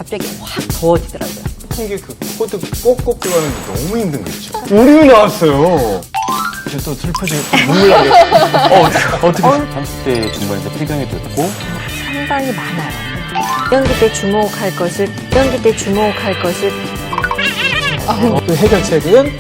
갑자기 확 더워지더라고요. 콩기 그 코드 꼭꼭 들어가는 게 너무 힘든 거 있죠. 우리가 나왔어요. 이제 또 슬퍼지고 눈물 나게. 어떻게. 30대 중반에서 필경이 됐고 상당히 많아요. 연기 때 주목할 것을 그 해결책은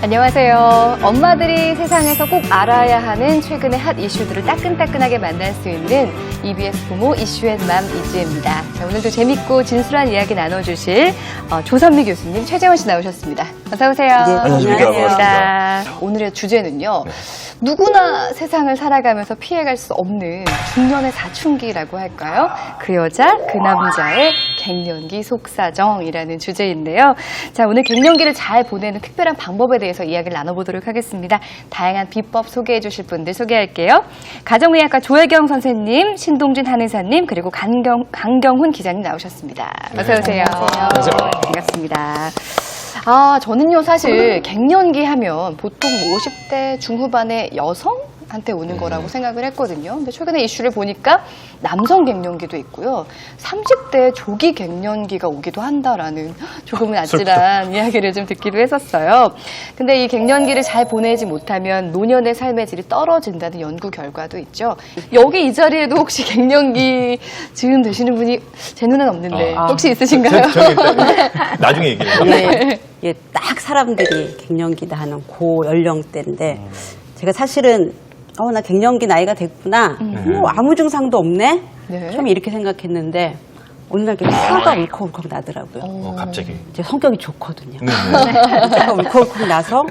안녕하세요. 엄마들이 세상에서 꼭 알아야 하는 최근의 핫 이슈들을 따끈따끈하게 만날 수 있는 EBS 부모 이슈앤맘 이지혜입니다. 자, 오늘도 재밌고 진솔한 이야기 나눠주실 조선미 교수님, 최재원 씨 나오셨습니다. 어서 오세요. 네, 안녕하십니까. 반갑습니다. 오늘의 주제는요. 누구나 세상을 살아가면서 피해갈 수 없는 중년의 사춘기라고 할까요? 그 여자, 그 남자의 갱년기 속사정이라는 주제인데요. 자, 오늘 갱년기를 잘 보내는 특별한 방법에 대해서 이야기를 나눠보도록 하겠습니다. 다양한 비법 소개해 주실 분들 소개할게요. 가정의학과 조혜경 선생님, 신동준 한의사님, 그리고 강경훈 기자님 나오셨습니다. 어서 오세요. 반갑습니다. 저는요, 사실 갱년기 하면 보통 50대 중후반의 여성한테 오는 거라고 생각을 했거든요. 근데 최근에 이슈를 보니까 남성 갱년기도 있고요. 30대 조기 갱년기가 오기도 한다라는 조금은 아찔한 이야기를 좀 듣기도 했었어요. 근데 이 갱년기를 잘 보내지 못하면 노년의 삶의 질이 떨어진다는 연구 결과도 있죠. 여기 이 자리에도 혹시 갱년기 즈음 되시는 분이 제 눈엔 없는데 혹시 있으신가요? 저기 일단 나중에 얘기해요. 네. 이게 딱 사람들이 갱년기다 하는 고 연령대인데 제가 사실은 나 갱년기 나이가 됐구나. 아무 증상도 없네. 네. 처음에 이렇게 생각했는데 어느 날 화가 울컥울컥 나더라고요. 갑자기. 제 성격이 좋거든요. 네. 화가 울컥울컥 나서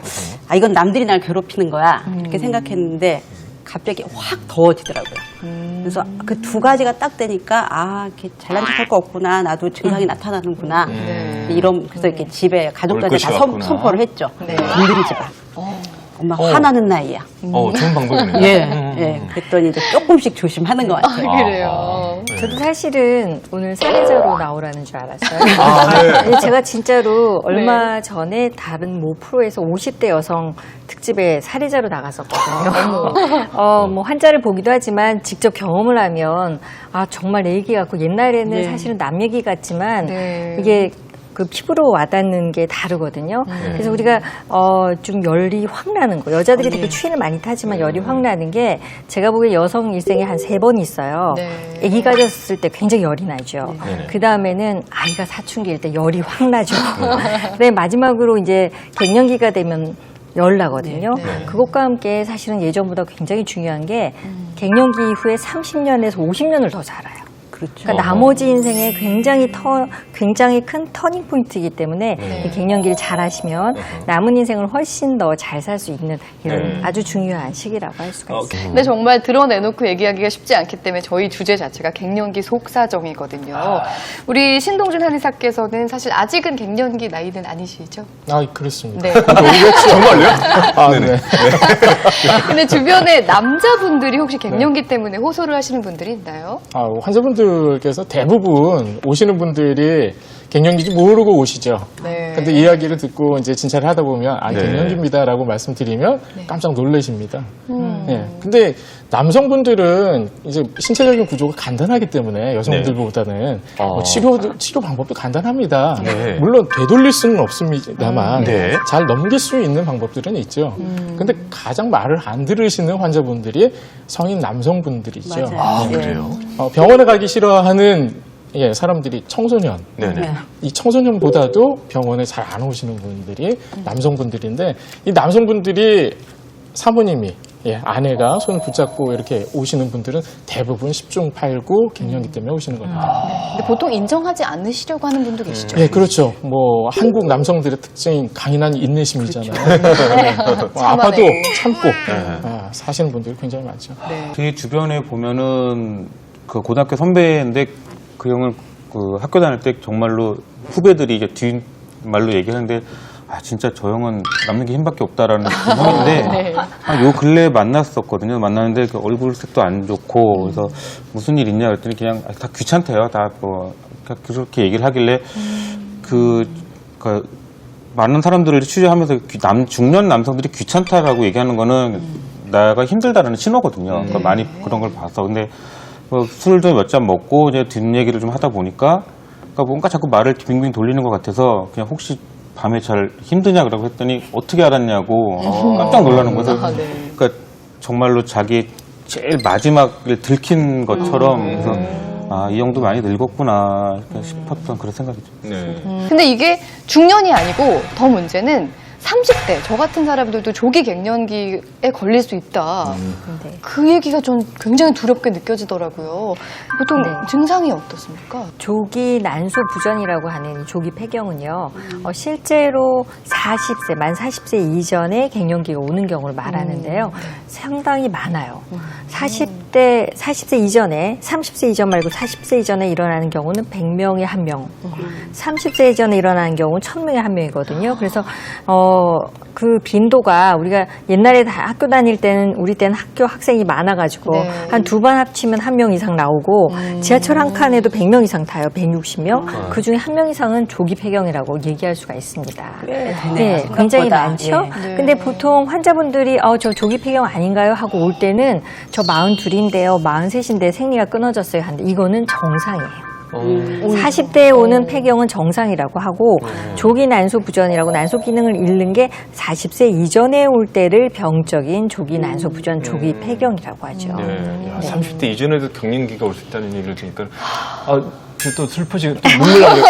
이건 남들이 날 괴롭히는 거야 이렇게 생각했는데 갑자기 확 더워지더라고요. 그래서 그 두 가지가 딱 되니까 이렇게 잘난 척할 거 없구나. 나도 증상이 나타나는구나. 그래서 이렇게 집에 가족들한테 다 선포를 했죠. 네. 건드리지 마. 엄마 화나는 나이야. 좋은 방법이네요. 예. 그랬더니 이제 조금씩 조심하는 것 같아요. 그래요. 저도 사실은 오늘 사례자로 나오라는 줄 알았어요. 네. 근데 제가 진짜로 얼마 전에 다른 모 프로에서 50대 여성 특집에 사례자로 나갔었거든요. 뭐 환자를 보기도 하지만 직접 경험을 하면 정말 내 얘기 같고 옛날에는 사실은 남 얘기 같지만 이게 그 피부로 와닿는 게 다르거든요. 그래서 우리가 좀 열이 확 나는 거. 여자들이 되게 추위를 많이 타지만 열이 확 나는 게 제가 보기에 여성 일생에 한 3번 있어요. 아기 가졌을 때 굉장히 열이 나죠. 그 다음에는 아이가 사춘기일 때 열이 확 나죠. 그다음에 마지막으로 이제 갱년기가 되면 열 나거든요. 그것과 함께 사실은 예전보다 굉장히 중요한 게 갱년기 이후에 30년에서 50년을 더 살아요. 그렇죠. 그러니까 나머지 인생에 굉장히 큰 터닝 포인트이기 때문에 이 갱년기를 잘 하시면 남은 인생을 훨씬 더 잘 살 수 있는 이런 아주 중요한 시기라고 할 수가 있어요. 근데 정말 드러내놓고 얘기하기가 쉽지 않기 때문에 저희 주제 자체가 갱년기 속사정이거든요. 우리 신동준 한의사께서는 사실 아직은 갱년기 나이는 아니시죠? 그렇습니다. 네. 정말요? 네. 근데 주변에 남자분들이 혹시 갱년기 때문에 호소를 하시는 분들이 있나요? 환자분들께서 대부분 오시는 분들이 갱년기인지 모르고 오시죠. 네. 근데 이야기를 듣고 이제 진찰을 하다 보면 갱년기입니다라고 말씀드리면 깜짝 놀라십니다. 예. 근데 남성분들은 이제 신체적인 구조가 간단하기 때문에 여성분들보다는 뭐 치료 방법도 간단합니다. 물론 되돌릴 수는 없습니다만 잘 넘길 수 있는 방법들은 있죠. 근데 가장 말을 안 들으시는 환자분들이 성인 남성분들이죠. 맞아요. 그래요? 병원에 가기 싫어하는 사람들이 청소년. 이 청소년보다도 병원에 잘 안 오시는 분들이 남성분들인데 이 남성분들이 사모님이 아내가 손 붙잡고 이렇게 오시는 분들은 대부분 10중 8구 갱년기 때문에 오시는 겁니다. 근데 보통 인정하지 않으시려고 하는 분도 계시죠? 예, 그렇죠. 뭐 한국 남성들의 특징인 강인한 인내심이잖아요. 아파도 참고 사시는 분들이 굉장히 많죠. 제 주변에 보면은 그 고등학교 선배인데 그 형을 그 학교 다닐 때 정말로 후배들이 이제 뒷말로 얘기하는데 진짜 저 형은 남는 게 힘밖에 없다라는 형인데 요 근래에 만났었거든요. 만났는데 그 얼굴 색도 안 좋고 그래서 무슨 일 있냐 그랬더니 그냥 다 귀찮대요. 다 뭐 그렇게 얘기를 하길래 많은 사람들을 취재하면서 중년 남성들이 귀찮다라고 얘기하는 거는 나가 힘들다라는 신호거든요. 그러니까 많이 그런 걸 봐서. 근데 술도 몇 잔 먹고 이제 뒷얘기를 좀 하다 보니까 그러니까 뭔가 자꾸 말을 빙빙 돌리는 것 같아서 그냥 혹시 밤에 잘 힘드냐 그러고 했더니 어떻게 알았냐고 깜짝 놀라는 거죠. 그러니까 정말로 자기 제일 마지막을 들킨 것처럼 그래서 아, 이 형도 많이 늙었구나 싶었던 그런 생각이죠. 네. 근데 이게 중년이 아니고 더 문제는 30대, 저 같은 사람들도 조기 갱년기에 걸릴 수 있다. 네. 그 얘기가 전 굉장히 두렵게 느껴지더라고요. 보통 네. 증상이 어떻습니까? 조기 난소 부전이라고 하는 조기 폐경은요, 실제로 40세, 만 40세 이전에 갱년기가 오는 경우를 말하는데요. 상당히 많아요. 40세 이전에, 30세 이전 말고 40세 이전에 일어나는 경우는 100명에 1명, 30세 이전에 일어나는 경우는 1000명에 1명이거든요. 그래서, 그 빈도가 우리가 옛날에 학교 다닐 때는 우리 때는 학교 학생이 많아가지고 네. 한 두 번 합치면 1명 이상 나오고 지하철 한 칸에도 100명 이상 타요. 160명. 그 중에 1명 이상은 조기 폐경이라고 얘기할 수가 있습니다. 네, 굉장히 생각보다. 많죠. 예. 근데 보통 환자분들이 저 조기 폐경 아닌가요? 하고 올 때는 저 42인데요, 43인데 생리가 끊어졌어요. 하는데 이거는 정상이에요. 40대에 오는 폐경은 정상이라고 하고 조기 난소 부전이라고 난소 기능을 잃는 게 40세 이전에 올 때를 병적인 조기 난소 부전, 조기 폐경이라고 하죠. 네. 야, 30대 이전에도 갱년기가 올 수 있다는 얘기를 들으니까 또 슬퍼지고 또 눈물 나게.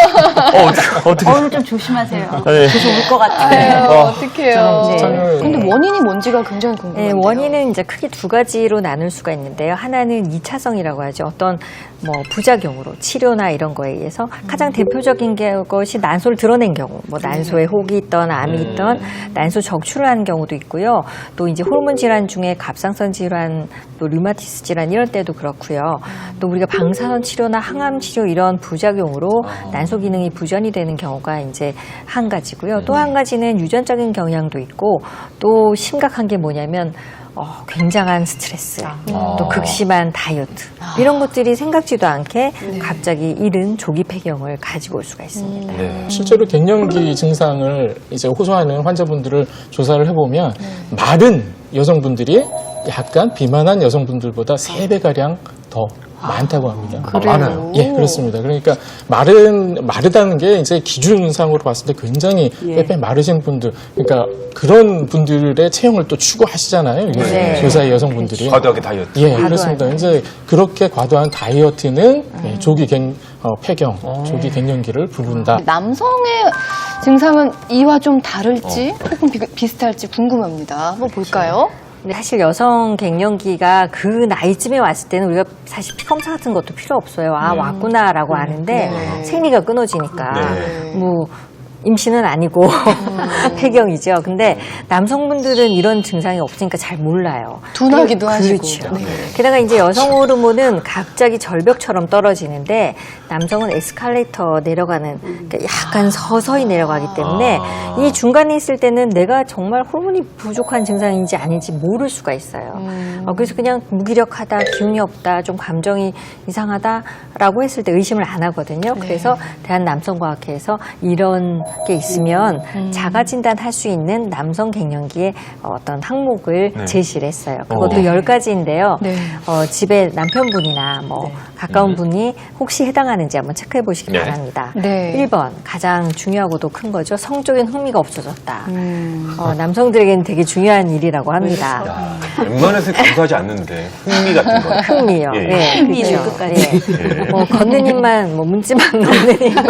어떻게? 오늘 좀 조심하세요. 네. 계속 울 것 같아요. 어떡해요. 네. 근데 원인이 뭔지가 굉장히 궁금해요. 네, 원인은 이제 크게 두 가지로 나눌 수가 있는데요. 하나는 2차성이라고 하죠. 어떤 부작용으로 치료나 이런 거에 의해서 가장 대표적인 것이 난소를 드러낸 경우, 난소에 혹이 있던 암이 있던 난소 적출을 하는 경우도 있고요. 또 이제 호르몬 질환 중에 갑상선 질환, 또 류마티스 질환 이럴 때도 그렇고요. 또 우리가 방사선 치료나 항암 치료 이런 부작용으로 난소 기능이 부전이 되는 경우가 이제 한 가지고요. 또 한 가지는 유전적인 경향도 있고 또 심각한 게 뭐냐면 굉장한 스트레스, 또 극심한 다이어트 이런 것들이 생각지도 않게 갑자기 이른 조기 폐경을 가지고 올 수가 있습니다. 네. 실제로 갱년기 증상을 이제 호소하는 환자분들을 조사를 해보면 마른 여성분들이 약간 비만한 여성분들보다 3배가량 더 많다고 합니다. 많아요. 예, 그렇습니다. 그러니까 마르다는 게 이제 기준상으로 봤을 때 굉장히 빼빼 마르신 분들, 그러니까 그런 분들의 체형을 또 추구하시잖아요. 네. 조사의 여성분들이. 과도하게 다이어트. 예, 그렇습니다. 이제 그렇게 과도한 다이어트는 조기 폐경, 조기 갱년기를 부른다. 남성의 증상은 이와 좀 다를지 혹은 비슷할지 궁금합니다. 한번 볼까요? 근데 사실 여성 갱년기가 그 나이쯤에 왔을 때는 우리가 사실 피검사 같은 것도 필요 없어요. 왔구나라고 아는데 생리가 끊어지니까 임신은 아니고 폐경이죠. 근데 남성분들은 이런 증상이 없으니까 잘 몰라요. 둔하기도 하시고. 그렇죠. 게다가 이제 여성 호르몬은 갑자기 절벽처럼 떨어지는데 남성은 에스컬레이터 내려가는, 그러니까 약간 서서히 내려가기 때문에 이 중간에 있을 때는 내가 정말 호르몬이 부족한 증상인지 아닌지 모를 수가 있어요. 그래서 그냥 무기력하다, 기운이 없다, 좀 감정이 이상하다라고 했을 때 의심을 안 하거든요. 그래서 대한남성과학회에서 이런 게 있으면 자가 진단할 수 있는 남성 갱년기의 어떤 항목을 제시를 했어요. 그것도 10가지인데요. 네. 집에 남편분이나 가까운 분이 혹시 해당하는지 한번 체크해 보시기 네. 바랍니다. 네. 1번, 가장 중요하고도 큰 거죠. 성적인 흥미가 없어졌다. 남성들에게는 되게 중요한 일이라고 합니다. 웬만해서 감수하지 않는데 흥미 같은 거. 흥미요. 예. 예, 흥미를 그렇죠. 끝까지. 예. 걷는 힘만, 문지만 걷는 힘만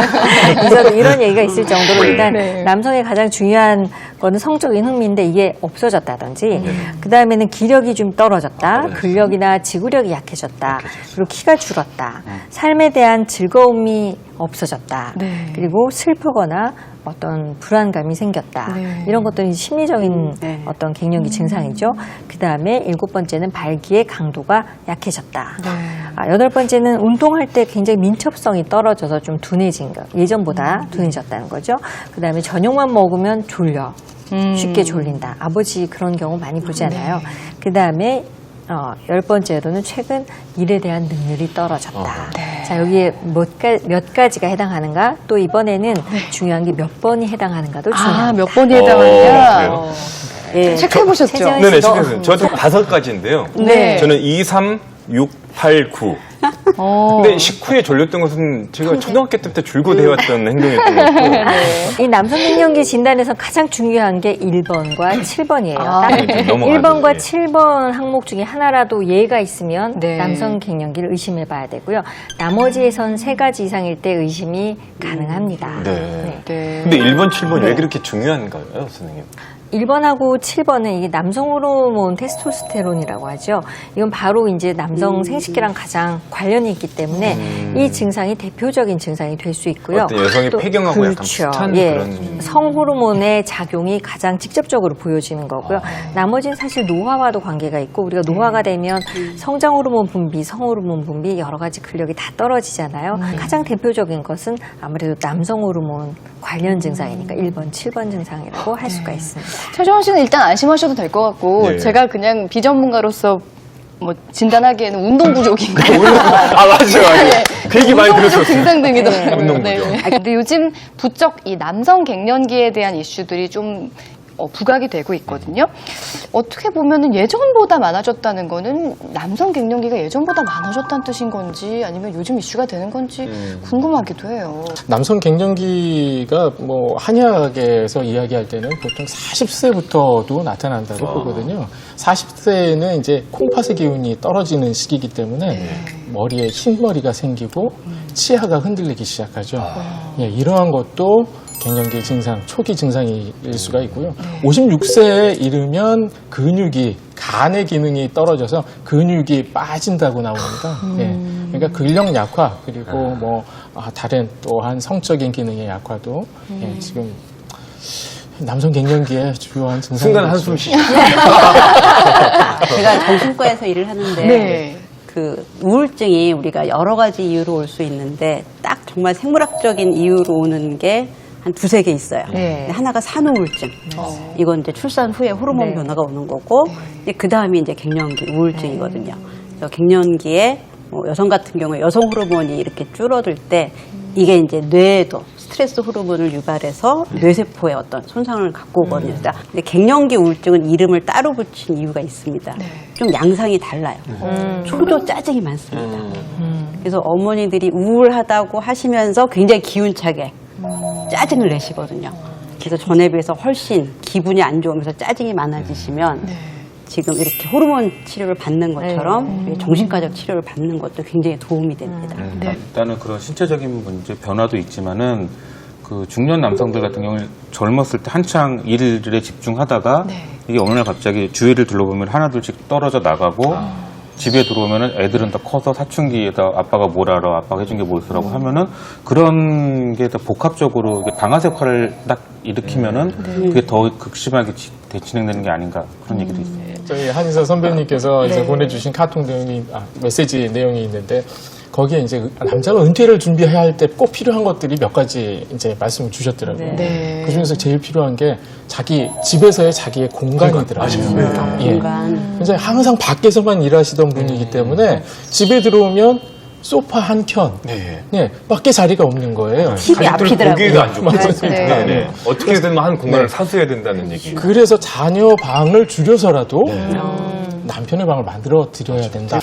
있어도 이런 얘기가 있을 정도로 일단 남성의 가장 중요한 거는 성적인 흥미인데 이게 없어졌다든지 그 다음에는 기력이 좀 떨어졌다. 근력이나 지구력이 약해졌다. 그리고 키가 줄었다. 삶에 대한 즐거움이 없어졌다. 그리고 슬프거나 어떤 불안감이 생겼다. 이런 것들이 심리적인 어떤 갱년기 증상이죠. 그 다음에 7번째는 발기의 강도가 약해졌다. 8번째는 운동할 때 굉장히 민첩성이 떨어져서 좀 둔해진 것. 예전보다 둔해졌다는 거죠. 그 다음에 저녁만 먹으면 졸려. 쉽게 졸린다. 아버지 그런 경우 많이 보잖아요. 그 다음에 10번째로는 최근 일에 대한 능률이 떨어졌다. 자, 여기에 몇 가지가 해당하는가? 또 이번에는 중요한 게 몇 번이 해당하는가도 중요합니다. 몇 번이 해당하느냐. 그래요? 예. 체크해보셨죠? 최재원 네네, 씨도 지금 저도 5가지인데요. 네. 저는 2, 3, 6, 8, 9. 근데 19에 졸렸던 것은 제가 초등학교 때부터 줄곧 해왔던 행동이었던 것 같고. 이 남성 갱년기 진단에서 가장 중요한 게 1번과 7번이에요. 아, 네, 좀 넘어가죠. 1번과 예. 7번 항목 중에 하나라도 예가 있으면 네. 남성 갱년기를 의심해 봐야 되고요. 나머지에선 3가지 이상일 때 의심이 가능합니다. 네. 네. 근데 1번, 7번 네. 왜 그렇게 중요한가요, 선생님? 1번하고 7번은 이게 남성 호르몬 테스토스테론이라고 하죠. 이건 바로 이제 남성 생식기랑 가장 관련이 있기 때문에 이 증상이 대표적인 증상이 될 수 있고요. 어떤 여성의 또 폐경하고 약간 그렇죠. 비슷한 예. 그런. 성호르몬의 작용이 가장 직접적으로 보여지는 거고요. 나머지는 사실 노화와도 관계가 있고 우리가 노화가 되면 성장 호르몬 분비, 성호르몬 분비 여러 가지 근력이 다 떨어지잖아요. 가장 대표적인 것은 아무래도 남성 호르몬 관련 증상이니까 1번, 7번 증상이라고 할 수가 있습니다. 최정원 씨는 일단 안심하셔도 될 것 같고 네. 제가 그냥 비전문가로서 뭐 진단하기에는 운동 부족인 거예요. 아, 맞아요. 그 얘기 많이 운동 부족 들었었어요. 증상 등이더라고요. 운동 부족. 근데 요즘 부쩍 이 남성 갱년기에 대한 이슈들이 좀 부각이 되고 있거든요. 어떻게 보면은 예전보다 많아졌다는 거는 남성 갱년기가 예전보다 많아졌다는 뜻인 건지 아니면 요즘 이슈가 되는 건지 궁금하기도 해요. 남성 갱년기가 뭐 한의학에서 이야기할 때는 보통 40세부터도 나타난다고 보거든요. 40세는 이제 콩팥의 기운이 떨어지는 시기이기 때문에 머리에 흰머리가 생기고 치아가 흔들리기 시작하죠. 예, 이러한 것도 갱년기 증상, 초기 증상일 수가 있고요. 56세에 이르면 근육이, 간의 기능이 떨어져서 근육이 빠진다고 나옵니다. 예. 그러니까 근력 약화, 그리고 뭐, 다른 또한 성적인 기능의 약화도 예, 지금 남성 갱년기의 주요한 증상이 순간 한숨 쉬. 제가 정신과에서 일을 하는데 네. 그 우울증이 우리가 여러 가지 이유로 올 수 있는데 딱 정말 생물학적인 이유로 오는 게 한 2-3개 있어요. 네. 근데 하나가 산후우울증. 이건 이제 출산 후에 호르몬 네. 변화가 오는 거고, 그 다음이 이제 갱년기 우울증이거든요. 그래서 갱년기에 여성 같은 경우에 여성 호르몬이 이렇게 줄어들 때 이게 이제 뇌에도 스트레스 호르몬을 유발해서 뇌세포에 어떤 손상을 갖고 오거든요. 근데 갱년기 우울증은 이름을 따로 붙인 이유가 있습니다. 좀 양상이 달라요. 초조 짜증이 많습니다. 그래서 어머니들이 우울하다고 하시면서 굉장히 기운차게 짜증을 내시거든요. 그래서 전에 비해서 훨씬 기분이 안 좋으면서 짜증이 많아지시면 지금 이렇게 호르몬 치료를 받는 것처럼 정신과적 치료를 받는 것도 굉장히 도움이 됩니다. 일단은 그런 신체적인 문제 변화도 있지만은 그 중년 남성들 같은 경우는 젊었을 때 한창 일에 집중하다가 이게 어느 날 갑자기 주위를 둘러보면 하나둘씩 떨어져 나가고 집에 들어오면은 애들은 다 커서 사춘기에다 아빠가 뭘 알아, 아빠가 해준 게 뭐 있으라고 하면은 그런 게 더 복합적으로 이게 방아쇠 역할을 딱 일으키면은 그게 더 극심하게 진행되는 게 아닌가 그런 얘기도 있어요. 저희 한의사 선배님께서 이제 보내주신 카톡 내용이, 메시지 내용이 있는데 거기에 이제 남자가 은퇴를 준비해야 할 때 꼭 필요한 것들이 몇 가지 이제 말씀을 주셨더라고요. 네. 그 중에서 제일 필요한 게 자기 집에서의 자기의 공간이더라고요. 예. 공간. 이제 항상 밖에서만 일하시던 분이기 때문에 집에 들어오면 소파 한 켠, 예, 밖에 자리가 없는 거예요. TV 앞이더라고요. 보기가 안 좋고. 네. 네네. 어떻게든 한 공간을 사수해야 된다는 얘기. 그래서 자녀 방을 줄여서라도 남편의 방을 만들어 드려야 된다.